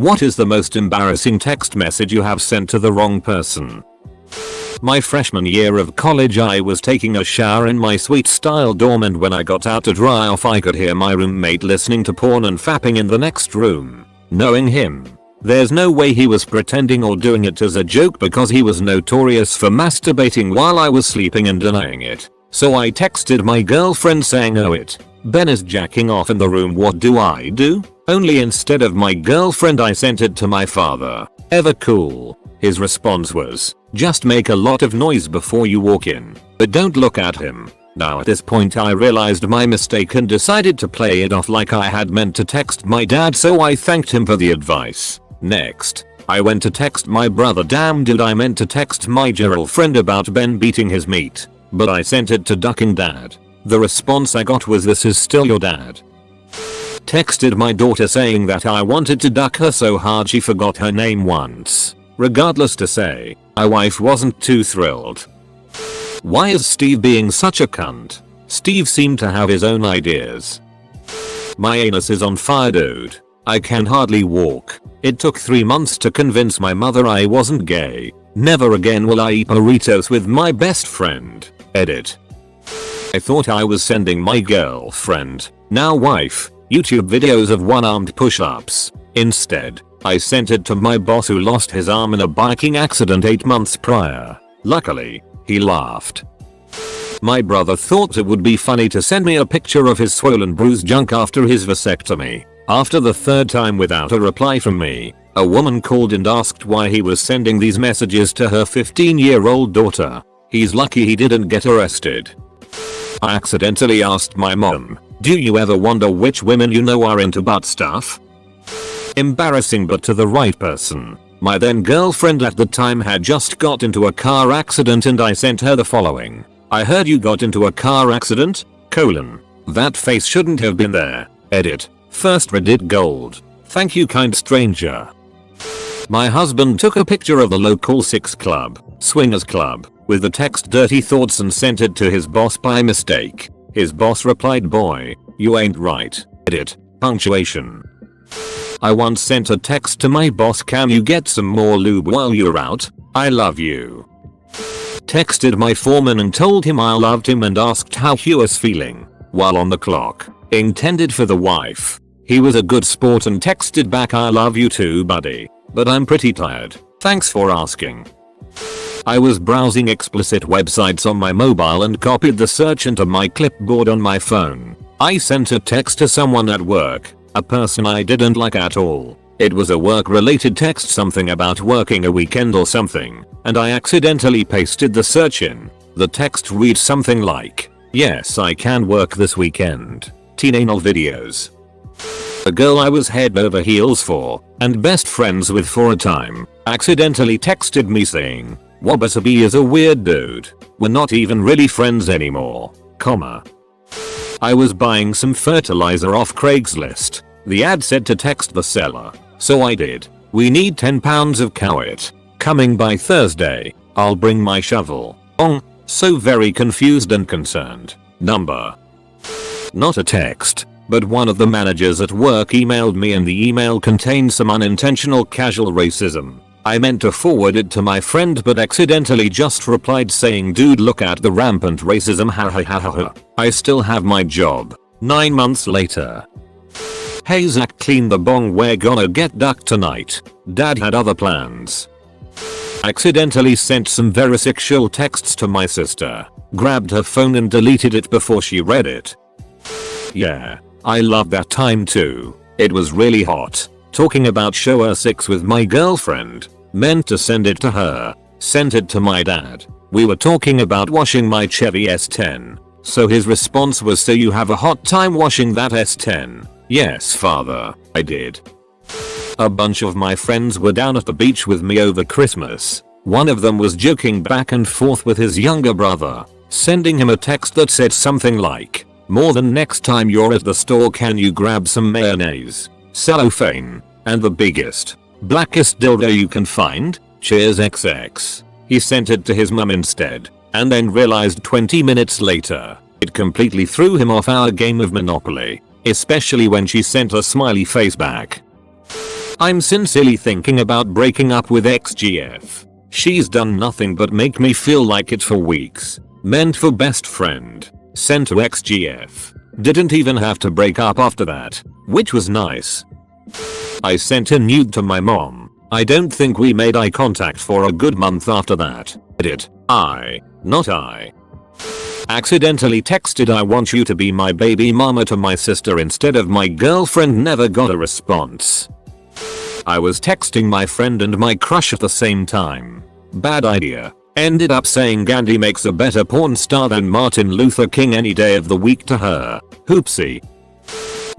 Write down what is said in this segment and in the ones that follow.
What is the most embarrassing text message you have sent to the wrong person? My freshman year of college, I was taking a shower in my suite style dorm, and when I got out to dry off I could hear my roommate listening to porn and fapping in the next room. Knowing him, there's no way he was pretending or doing it as a joke, because he was notorious for masturbating while I was sleeping and denying it. So I texted my girlfriend saying, "Oh, Ben is jacking off in the room, what do I do?" Only instead of my girlfriend I sent it to my father. Ever cool. His response was, "Just make a lot of noise before you walk in, but don't look at him." Now at this point I realized my mistake and decided to play it off like I had meant to text my dad, so I thanked him for the advice. Next, I went to text my brother. Damn, did I meant to text my girlfriend about Ben beating his meat, but I sent it to ducking dad. The response I got was, "This is still your dad." Texted my daughter saying that I wanted to duck her so hard she forgot her name once. Regardless to say, my wife wasn't too thrilled. Why is Steve being such a cunt? Steve seemed to have his own ideas. My anus is on fire, dude. I can hardly walk. It took 3 months to convince my mother I wasn't gay. Never again will I eat burritos with my best friend. Edit. I thought I was sending my girlfriend, now wife, YouTube videos of one-armed push-ups. Instead, I sent it to my boss, who lost his arm in a biking accident 8 months prior. Luckily, he laughed. My brother thought it would be funny to send me a picture of his swollen bruised junk after his vasectomy. After the 3rd time without a reply from me, a woman called and asked why he was sending these messages to her 15-year-old daughter. He's lucky he didn't get arrested. I accidentally asked my mom, "Do you ever wonder which women you know are into butt stuff?" Embarrassing, but to the right person. My then girlfriend at the time had just got into a car accident, and I sent her the following. "I heard you got into a car accident? That face shouldn't have been there." Edit. First Reddit gold. Thank you, kind stranger. My husband took a picture of the local swingers club, with the text "dirty thoughts" and sent it to his boss by mistake. His boss replied, "Boy, you ain't right." Edit. Punctuation. I once sent a text to my boss, "Can you get some more lube while you're out? I love you." Texted my foreman and told him I loved him and asked how he was feeling while on the clock. Intended for the wife. He was a good sport and texted back, "I love you too, buddy, but I'm pretty tired. Thanks for asking." I was browsing explicit websites on my mobile and copied the search into my clipboard on my phone. I sent a text to someone at work, a person I didn't like at all. It was a work-related text, something about working a weekend or something, and I accidentally pasted the search in. The text reads something like, "Yes, I can work this weekend. Teen anal videos." A girl I was head over heels for, and best friends with for a time, accidentally texted me saying, "Wabasabi is a weird dude. We're not even really friends anymore." I was buying some fertilizer off Craigslist. The ad said to text the seller, so I did. "We need 10 pounds of cowit. Coming by Thursday. I'll bring my shovel." So very confused and concerned. Number. Not a text, but one of the managers at work emailed me, and the email contained some unintentional casual racism. I meant to forward it to my friend, but accidentally just replied saying, "Dude, look at the rampant racism, ha ha ha ha ha. I still have my job." 9 months later. "Hey Zach, clean the bong, we're gonna get ducked tonight. Dad had other plans." Accidentally sent some very sexual texts to my sister. Grabbed her phone and deleted it before she read it. Yeah, I love that time too. It was really hot. Talking about shower 6 with my girlfriend. Meant to send it to her. Sent it to my dad. We were talking about washing my Chevy S10. So his response was, "So you have a hot time washing that S10? "Yes, father, I did." A bunch of my friends were down at the beach with me over Christmas. One of them was joking back and forth with his younger brother, sending him a text that said something like, "More than next time you're at the store, can you grab some mayonnaise, cellophane, and the biggest, blackest dildo you can find? Cheers XX." He sent it to his mum instead, and then realized 20 minutes later, it completely threw him off our game of Monopoly, especially when she sent a smiley face back. I'm sincerely thinking about breaking up with XGF. She's done nothing but make me feel like it for weeks. Meant for best friend. Sent to XGF. Didn't even have to break up after that, which was nice. I sent a nude to my mom. I don't think we made eye contact for a good month after that. Edit. Not I. Accidentally texted I want you to be my baby mama to my sister instead of my girlfriend. Never got a response. I was texting my friend and my crush at the same time. Bad idea. Ended up saying Gandhi makes a better porn star than Martin Luther King any day of the week to her. Oopsie.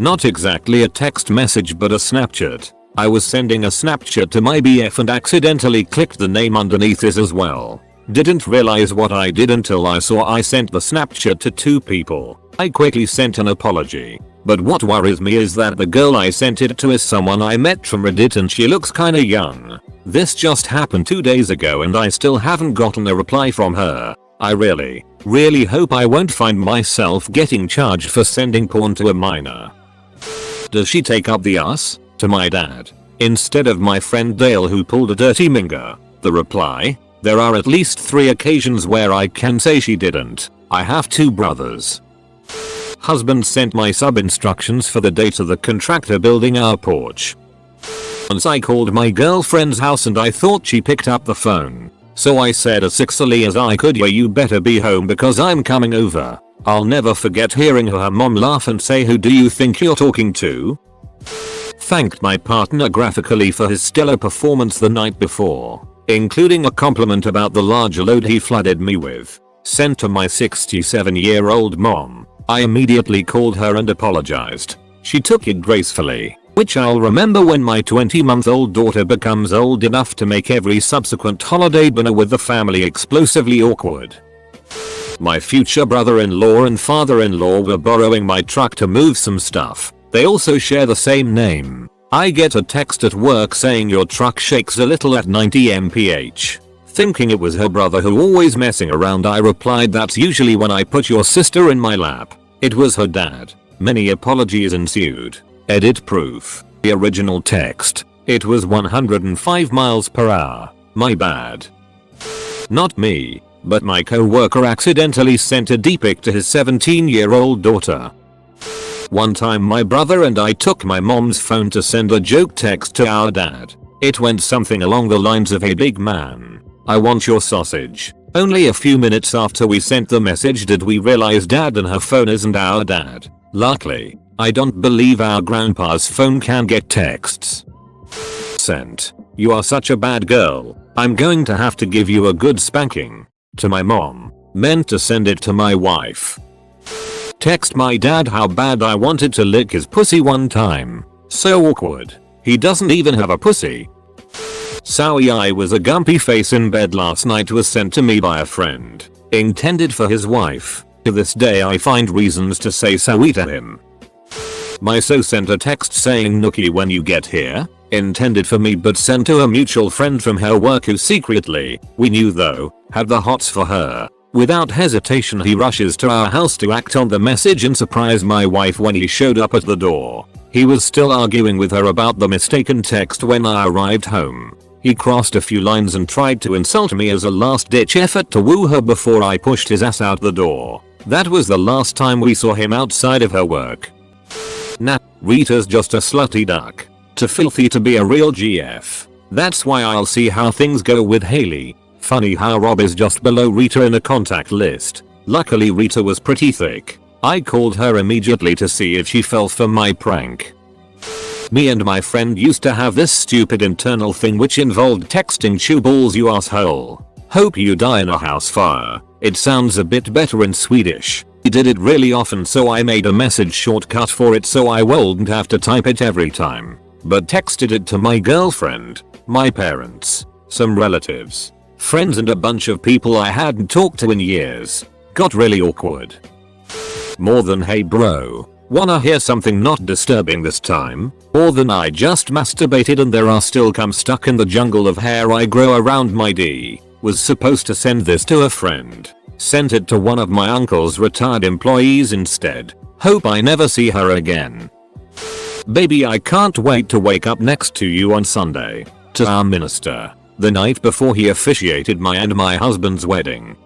Not exactly a text message but a Snapchat. I was sending a Snapchat to my BF and accidentally clicked the name underneath this as well. Didn't realize what I did until I saw I sent the Snapchat to 2 people. I quickly sent an apology. But what worries me is that the girl I sent it to is someone I met from Reddit and she looks kinda young. This just happened 2 days ago and I still haven't gotten a reply from her. I really hope I won't find myself getting charged for sending porn to a minor. Does she take up the us? To my dad. Instead of my friend Dale who pulled a dirty minger. The reply? There are at least 3 occasions where I can say she didn't. I have 2 brothers. Husband sent my sub instructions for the day to the contractor building our porch. Once I called my girlfriend's house and I thought she picked up the phone. So I said as sexily as I could, yeah, you better be home because I'm coming over. I'll never forget hearing her mom laugh and say, who do you think you're talking to? Thanked my partner graphically for his stellar performance the night before, including a compliment about the large load he flooded me with. Sent to my 67-year-old mom. I immediately called her and apologized. She took it gracefully, which I'll remember when my 20-month-old daughter becomes old enough to make every subsequent holiday dinner with the family explosively awkward. My future brother-in-law and father-in-law were borrowing my truck to move some stuff. They also share the same name. I get a text at work saying your truck shakes a little at 90 mph. Thinking it was her brother who always messing around, I replied, that's usually when I put your sister in my lap. It was her dad. Many apologies ensued. Edit proof. The original text. It was 105 miles per hour. My bad. Not me, but my co-worker accidentally sent a D-pic to his 17-year-old daughter. One time my brother and I took my mom's phone to send a joke text to our dad. It went something along the lines of, hey big man, I want your sausage. Only a few minutes after we sent the message did we realize dad and her phone isn't our dad. Luckily, I don't believe our grandpa's phone can get texts. Sent. You are such a bad girl. I'm going to have to give you a good spanking. To my mom. Meant to send it to my wife. Text my dad how bad I wanted to lick his pussy one time. So awkward. He doesn't even have a pussy. Sorry I was a gumpy face in bed last night was sent to me by a friend. Intended for his wife. To this day I find reasons to say sorry to him. My so sent a text saying nookie when you get here. Intended for me but sent to a mutual friend from her work who secretly, we knew though, had the hots for her. Without hesitation he rushes to our house to act on the message and surprise my wife when he showed up at the door. He was still arguing with her about the mistaken text when I arrived home. He crossed a few lines and tried to insult me as a last-ditch effort to woo her before I pushed his ass out the door. That was the last time we saw him outside of her work. Nah, Rita's just a slutty duck. Too filthy to be a real GF. That's why I'll see how things go with Haley. Funny how Rob is just below Rita in a contact list. Luckily Rita was pretty thick. I called her immediately to see if she fell for my prank. Me and my friend used to have this stupid internal thing which involved texting chew balls you asshole. Hope you die in a house fire. It sounds a bit better in Swedish. We did it really often so I made a message shortcut for it so I wouldn't have to type it every time. But texted it to my girlfriend, my parents, some relatives, friends and a bunch of people I hadn't talked to in years. Got really awkward. More than hey bro, wanna hear something not disturbing this time? More than I just masturbated and there are still cum stuck in the jungle of hair I grow around my D. Was supposed to send this to a friend. Sent it to one of my uncle's retired employees instead. Hope I never see her again. Baby, I can't wait to wake up next to you on Sunday. To our minister. The night before he officiated my and my husband's wedding.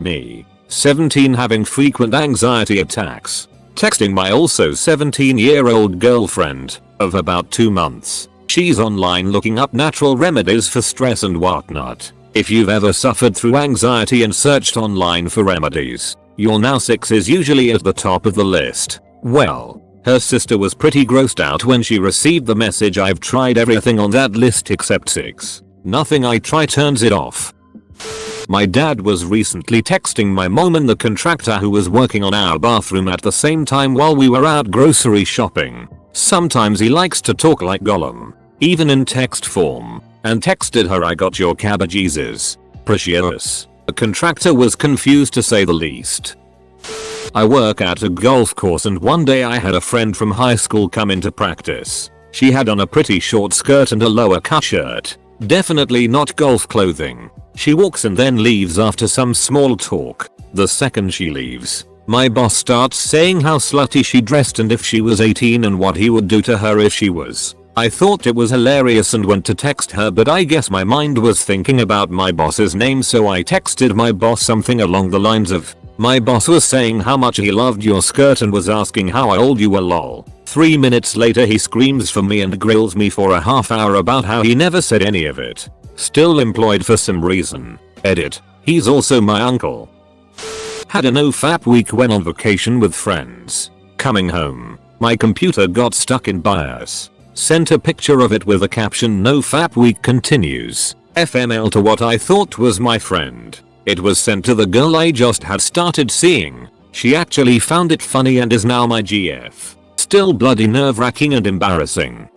Me. 17, having frequent anxiety attacks. Texting my also 17-year-old girlfriend of about 2 months. She's online looking up natural remedies for stress and whatnot. If you've ever suffered through anxiety and searched online for remedies, you'll know 6 is usually at the top of the list. Well, her sister was pretty grossed out when she received the message. I've tried everything on that list except 6. Nothing I try turns it off. My dad was recently texting my mom and the contractor who was working on our bathroom at the same time while we were out grocery shopping. Sometimes he likes to talk like Gollum, even in text form, and texted her, "I got your cabbages. Precious." The contractor was confused to say the least. I work at a golf course and one day I had a friend from high school come into practice. She had on a pretty short skirt and a lower cut shirt. Definitely not golf clothing. She walks and then leaves after some small talk. The second she leaves, my boss starts saying how slutty she dressed and if she was 18 and what he would do to her if she was. I thought it was hilarious and went to text her, but I guess my mind was thinking about my boss's name, so I texted my boss something along the lines of, "My boss was saying how much he loved your skirt and was asking how old you were, lol." 3 minutes later he screams for me and grills me for a half hour about how he never said any of it. Still employed for some reason. Edit. He's also my uncle. Had a no-fap week, went on vacation with friends. Coming home, my computer got stuck in BIOS. Sent a picture of it with a caption, "No fap week continues." FML to what I thought was my friend. It was sent to the girl I just had started seeing. She actually found it funny and is now my GF. Still bloody nerve-wracking and embarrassing.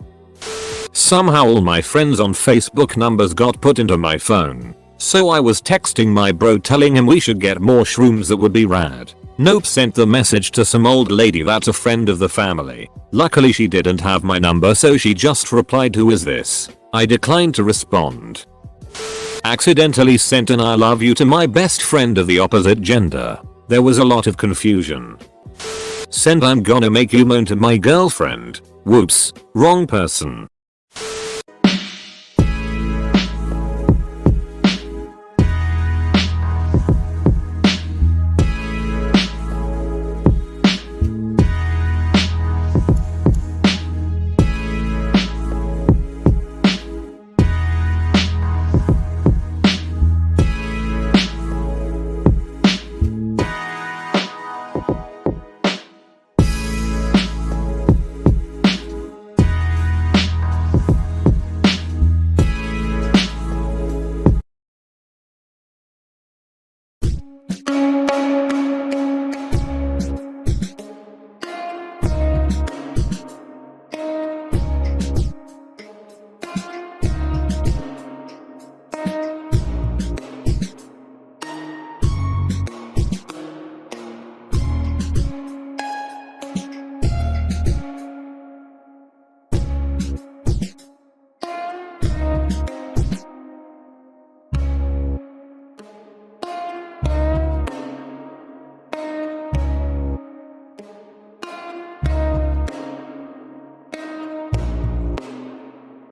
Somehow all my friends on Facebook numbers got put into my phone. So I was texting my bro telling him we should get more shrooms, that would be rad. Nope, sent the message to some old lady that's a friend of the family. Luckily she didn't have my number, so she just replied, "Who is this?" I declined to respond. Accidentally sent an "I love you" to my best friend of the opposite gender. There was a lot of confusion. Sent "I'm gonna make you moan" to my girlfriend. Whoops, wrong person.